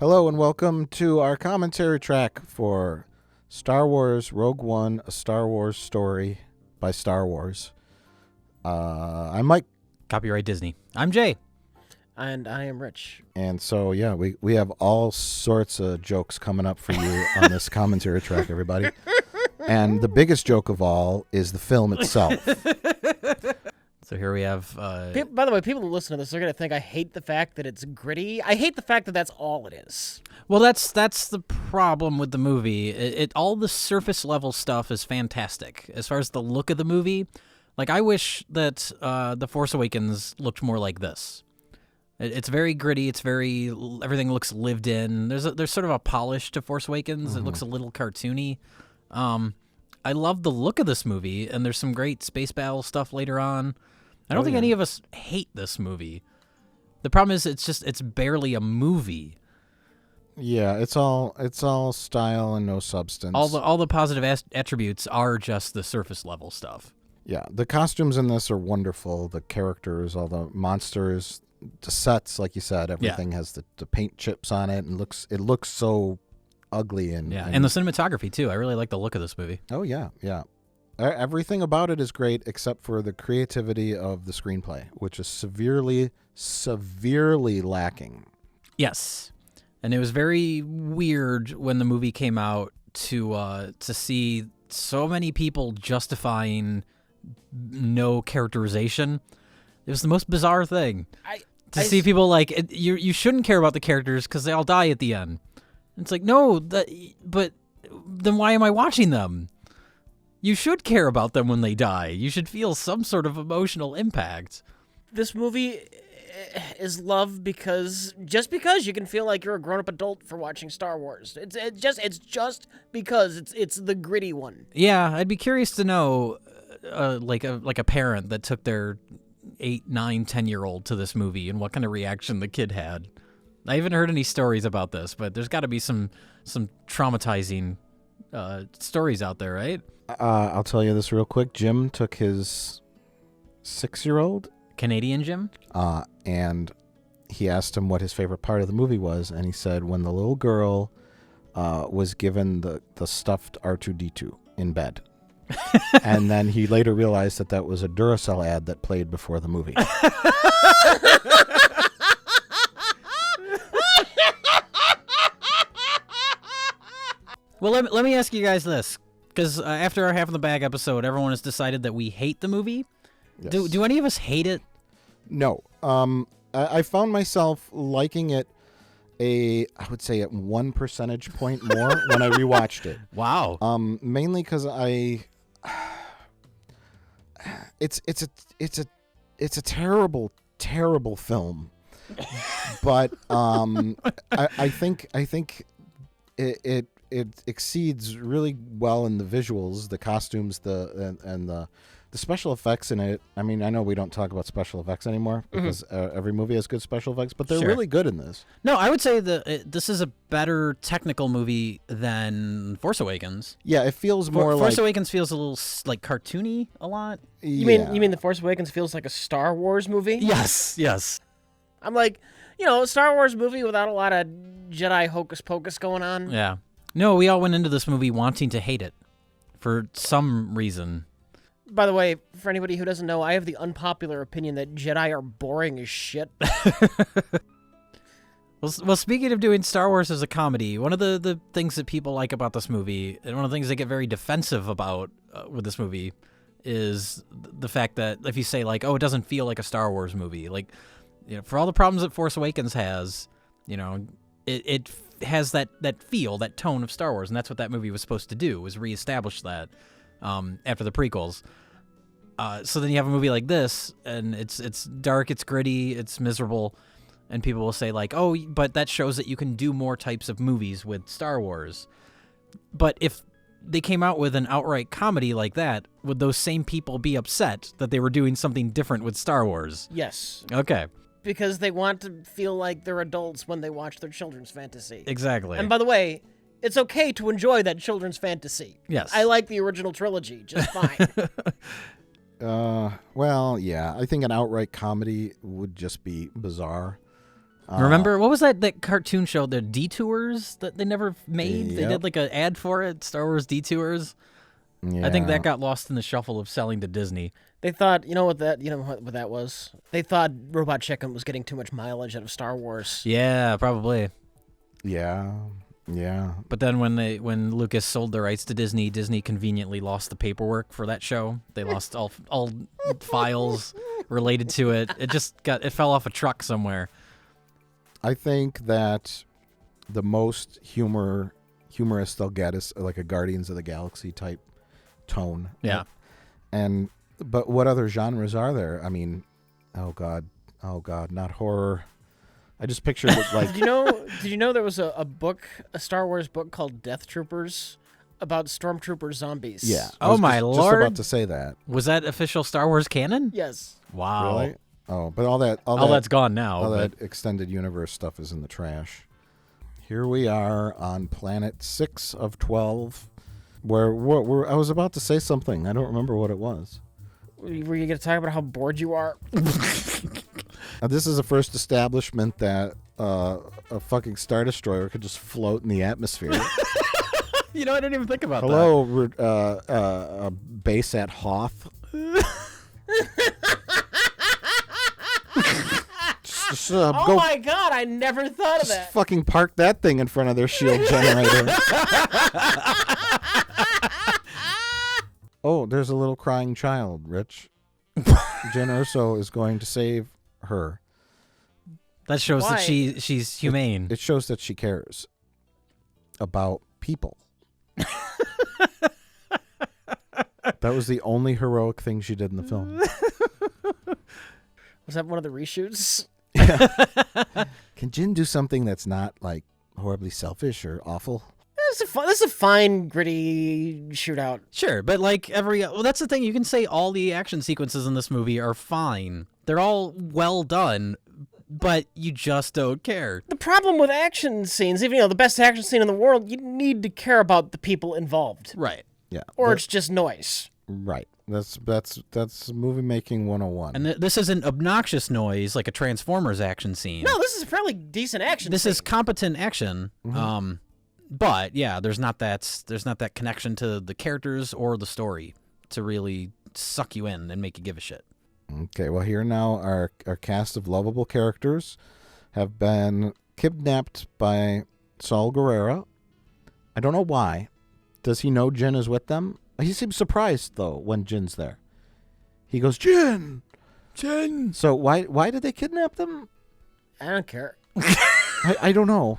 Hello and welcome to our commentary track for Star Wars Rogue One, a Star Wars story by Star Wars. I'm Mike. Copyright Disney. I'm Jay. And I am Rich. And so, yeah, we have all sorts of jokes coming up for you on this commentary track, everybody. And the biggest joke of all is the film itself. So here we have... By the way, people who listen to this are going to think I hate the fact that it's gritty. I hate the fact that that's all it is. Well, that's the problem with the movie. It all the surface level stuff is fantastic. As far as the look of the movie, like I wish that The Force Awakens looked more like this. It's very gritty. It's everything looks lived in. There's sort of a polish to Force Awakens. It looks a little cartoony. I love the look of this movie, and there's some great space battle stuff later on. I don't think any of us hate this movie. The problem is it's barely a movie. Yeah, it's all style and no substance. All the positive attributes are just the surface level stuff. Yeah, the costumes in this are wonderful. The characters, all the monsters, the sets, like you said, everything has the paint chips on it, and it looks so ugly and the cinematography too. I really like the look of this movie. Oh yeah. Everything about it is great except for the creativity of the screenplay, which is severely lacking. Yes. And it was very weird when the movie came out to see so many people justifying no characterization. It was the most bizarre thing. To see people like, you shouldn't care about the characters because they all die at the end. It's like, no, but then why am I watching them? You should care about them when they die. You should feel some sort of emotional impact. This movie is loved because you can feel like you're a grown-up adult for watching Star Wars. It's just because it's the gritty one. Yeah, I'd be curious to know, like a parent that took their 8, 9, 10-year-old to this movie and what kind of reaction the kid had. I haven't heard any stories about this, but there's got to be some traumatizing stories out there, right? I'll tell you this real quick. Jim took his 6-year-old. Canadian Jim? And he asked him what his favorite part of the movie was, and he said when the little girl was given the stuffed R2-D2 in bed. And then he later realized that was a Duracell ad that played before the movie. Well, let me ask you guys this, because after our Half in the Bag episode, everyone has decided that we hate the movie. Yes. Do any of us hate it? No. I found myself liking it I would say at 1 percentage point more when I rewatched it. Wow. Mainly because it's a terrible film, but I think it exceeds really well in the visuals, the costumes, and the special effects in it. I mean, I know we don't talk about special effects anymore because every movie has good special effects, but they're really good in this. No, I would say that this is a better technical movie than Force Awakens. Yeah, it feels more Force Awakens feels a little like cartoony a lot. You mean The Force Awakens feels like a Star Wars movie? Yes. I'm like, a Star Wars movie without a lot of Jedi hocus pocus going on. Yeah. No, we all went into this movie wanting to hate it for some reason. By the way, for anybody who doesn't know, I have the unpopular opinion that Jedi are boring as shit. Well, speaking of doing Star Wars as a comedy, one of the things that people like about this movie, and one of the things they get very defensive about with this movie, is the fact that if you say, like, oh, it doesn't feel like a Star Wars movie, like, for all the problems that Force Awakens has, it has that feel, that tone of Star Wars, and that's what that movie was supposed to do, was reestablish that after the prequels. So then you have a movie like this, and it's dark, it's gritty, it's miserable, and people will say, like, oh, but that shows that you can do more types of movies with Star Wars. But if they came out with an outright comedy like that, would those same people be upset that they were doing something different with Star Wars? Yes. Okay. Because they want to feel like they're adults when they watch their children's fantasy. Exactly. And by the way, it's okay to enjoy that children's fantasy. Yes. I like the original trilogy just fine. Well, yeah. I think an outright comedy would just be bizarre. Remember, what was that cartoon show, the Detours, that they never made? They Yep. did like an ad for it, Star Wars Detours. Yeah. I think that got lost in the shuffle of selling to Disney. They thought, you know what that was? They thought Robot Chicken was getting too much mileage out of Star Wars. Yeah, probably. Yeah. But then when Lucas sold the rights to Disney, Disney conveniently lost the paperwork for that show. They lost all files related to it. It fell off a truck somewhere. I think that the most humorous they'll get is like a Guardians of the Galaxy type tone. Yeah. But what other genres are there? I mean, oh god, not horror. I just pictured it like Did you know there was a Star Wars book called Death Troopers about stormtrooper zombies? yeah. I Oh was my just lord. about to say that. Was that official Star Wars canon? Yes. Wow. Really? Oh, but all That's gone now. all but that extended universe stuff is in the trash. Here we are on planet 6 of 12, where I was about to say something. I don't remember what it was. Were you going to talk about how bored you are? This is the first establishment that a fucking Star Destroyer could just float in the atmosphere. you know, I didn't even think about Hello, base at Hoth. Oh my god, I never thought of Just that. fucking park that thing in front of their shield generator. Oh, there's a little crying child, Rich. Jyn Erso is going to save her. that. That shows Why? that she's humane. It shows that she cares about people. That was the only heroic thing she did in the film. Was that one of the reshoots? Can Jyn do something that's not like horribly selfish or awful? This is a fine, gritty shootout. Sure, but like that's the thing. You can say all the action sequences in this movie are fine. They're all well done, but you just don't care. The problem with action scenes, even the best action scene in the world, you need to care about the people involved, Right. Yeah. or it's just noise. Right. That's movie making 101. And this isn't obnoxious noise like a Transformers action scene. No, this is a fairly decent action. This scene. is competent action. But yeah, there's not that connection to the characters or the story to really suck you in and make you give a shit. Okay, well here now our cast of lovable characters have been kidnapped by Saul Guerrero. I don't know why. Does he know Jyn is with them? He seems surprised though when Jin's there. He goes, Jyn! So why did they kidnap them? I don't care. I don't know.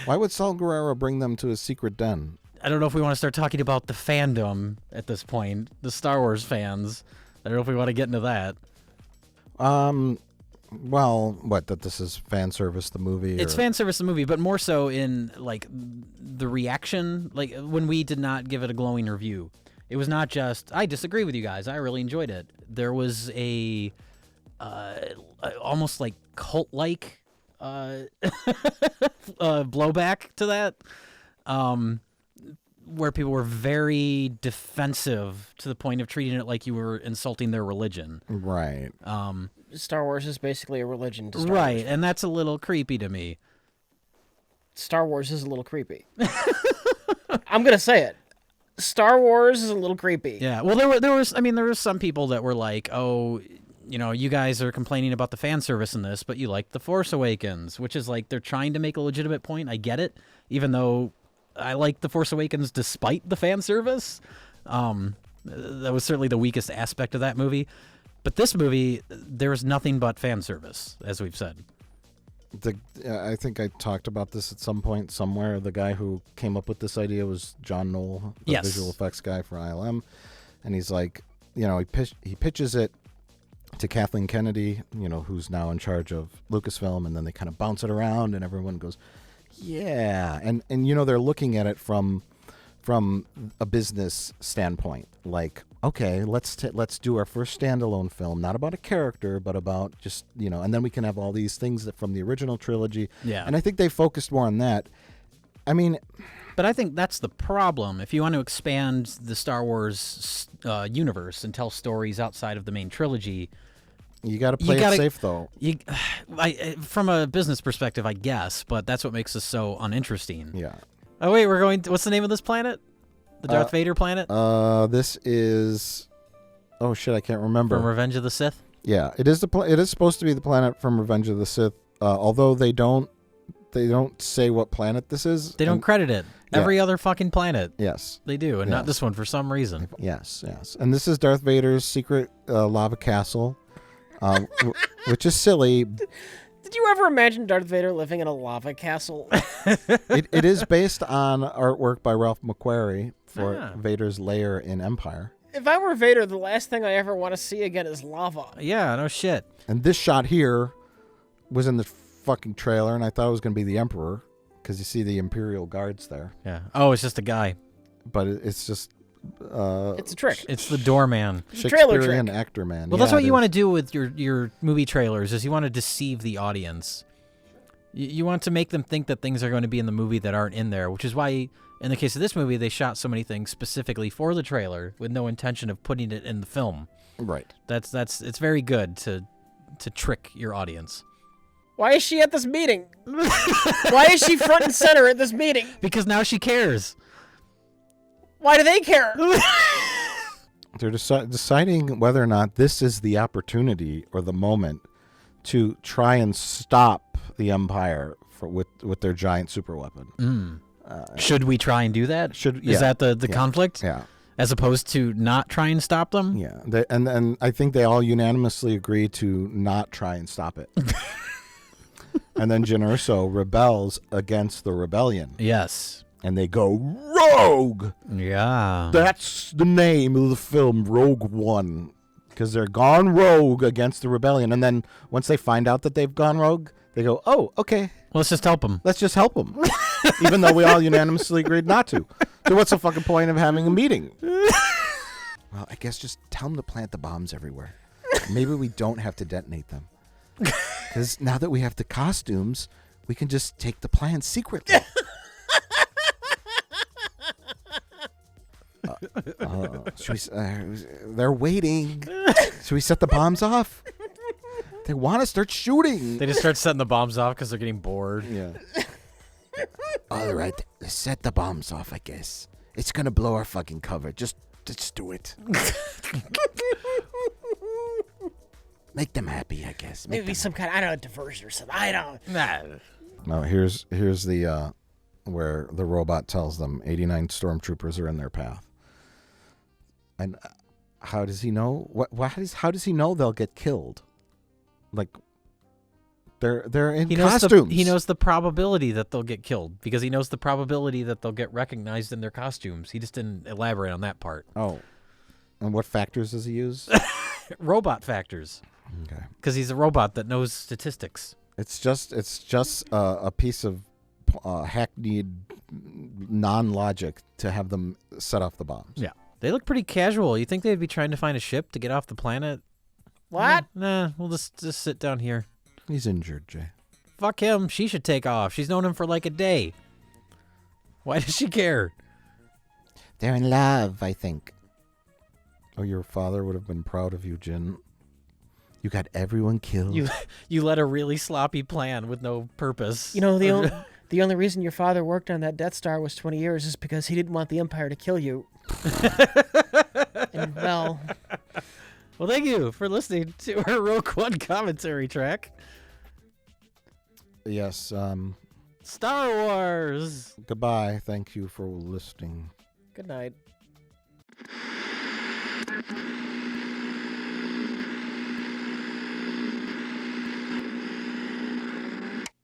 Why would Saul Guerrero bring them to his secret den? I don't know if we want to start talking about the fandom at this point, the Star Wars fans. I don't know if we want to get into that. Well, that this is fan service, the movie? It's fan service the movie, but more so in like the reaction. Like when we did not give it a glowing review, it was not just I disagree with you guys. I really enjoyed it. There was a almost like cult-like blowback to that, where people were very defensive to the point of treating it like you were insulting their religion. Right. Star Wars is basically a religion to Star Right, Wars. and that's a little creepy to me. Star Wars is a little creepy. I'm gonna say it. Star Wars is a little creepy. Yeah. Well, there was some people that were like, oh, you guys are complaining about the fan service in this, but you like The Force Awakens, which is like they're trying to make a legitimate point. I get it, even though I like The Force Awakens despite the fan service. That was certainly the weakest aspect of that movie. But this movie, there's nothing but fan service, as we've said. I think I talked about this at some point somewhere. The guy who came up with this idea was John Knoll, the Yes. visual effects guy for ILM. And he's like, he pitches it to Kathleen Kennedy, who's now in charge of Lucasfilm, and then they kind of bounce it around, and everyone goes, yeah. And they're looking at it from a business standpoint. Like, okay, let's do our first standalone film, not about a character, but about just, and then we can have all these things from the original trilogy. Yeah. And I think they focused more on that. I mean, But I think that's the problem. If you want to expand the Star Wars universe and tell stories outside of the main trilogy, You got to play it safe, though. From a business perspective, I guess, but that's what makes us so uninteresting. Yeah. Oh wait, what's the name of this planet? The Darth Vader planet? This is. Oh shit, I can't remember. From Revenge of the Sith. Yeah, it is it is supposed to be the planet from Revenge of the Sith. Although they don't say what planet this is. They don't credit it. Yeah. Every other fucking planet. Yes. They do, and not this one for some reason. Yes. And this is Darth Vader's secret lava castle, which is silly. Did you ever imagine Darth Vader living in a lava castle? It is based on artwork by Ralph McQuarrie for Vader's lair in Empire. If I were Vader, the last thing I ever want to see again is lava. Yeah, no shit. And this shot here was in the fucking trailer, and I thought it was going to be the Emperor, because you see the Imperial Guards there. Yeah. Oh, it's just a guy. But it's just... it's a trick. It's the doorman. It's a trailer Shakespearean trick. actor man. Well, that's what you want to do with your movie trailers, is you want to deceive the audience. You want to make them think that things are going to be in the movie that aren't in there, which is why, in the case of this movie, they shot so many things specifically for the trailer with no intention of putting it in the film. Right. It's very good to trick your audience. Why is she at this meeting? Why is she front and center at this meeting? Because now she cares. Why do they care? They're deciding whether or not this is the opportunity or the moment to try and stop the Empire with their giant super weapon. Should we try and do that? Is that the conflict? Yeah. As opposed to not try and stop them? Yeah. And I think they all unanimously agree to not try and stop it. And then Jyn Erso rebels against the rebellion. Yes. And they go rogue. Yeah. That's the name of the film, Rogue One. Because they're gone rogue against the rebellion. And then once they find out that they've gone rogue, they go, oh, okay. Let's just help them. Let's just help them. Even though we all unanimously agreed not to. So what's the fucking point of having a meeting? Well, I guess just tell them to plant the bombs everywhere. Maybe we don't have to detonate them. Because now that we have the costumes, we can just take the plans secretly. They're waiting. Should we set the bombs off? They want to start shooting. They just start setting the bombs off because they're getting bored. Yeah. All right, set the bombs off, I guess. It's going to blow our fucking cover. Just do it. Make them happy, I guess. Maybe some kind of, I don't know, diversion or something. I don't. Nah. No, here's the where the robot tells them 89 stormtroopers are in their path. And how does he know? How does he know they'll get killed? Like they're in costumes. He knows the probability that they'll get killed because he knows the probability that they'll get recognized in their costumes. He just didn't elaborate on that part. Oh. And what factors does he use? Robot factors. Okay. Because he's a robot that knows statistics. It's just a piece of hackneyed non-logic to have them set off the bombs. Yeah. They look pretty casual. You think they'd be trying to find a ship to get off the planet? What? Nah, we'll just sit down here. He's injured, Jay. Fuck him. She should take off. She's known him for like a day. Why does she care? They're in love, I think. Oh, your father would have been proud of you, Jyn. You got everyone killed. You led a really sloppy plan with no purpose. You know, the only reason your father worked on that Death Star was 20 years is because he didn't want the Empire to kill you. And, well, thank you for listening to our Rogue One commentary track. Yes. Star Wars. Goodbye. Thank you for listening. good night.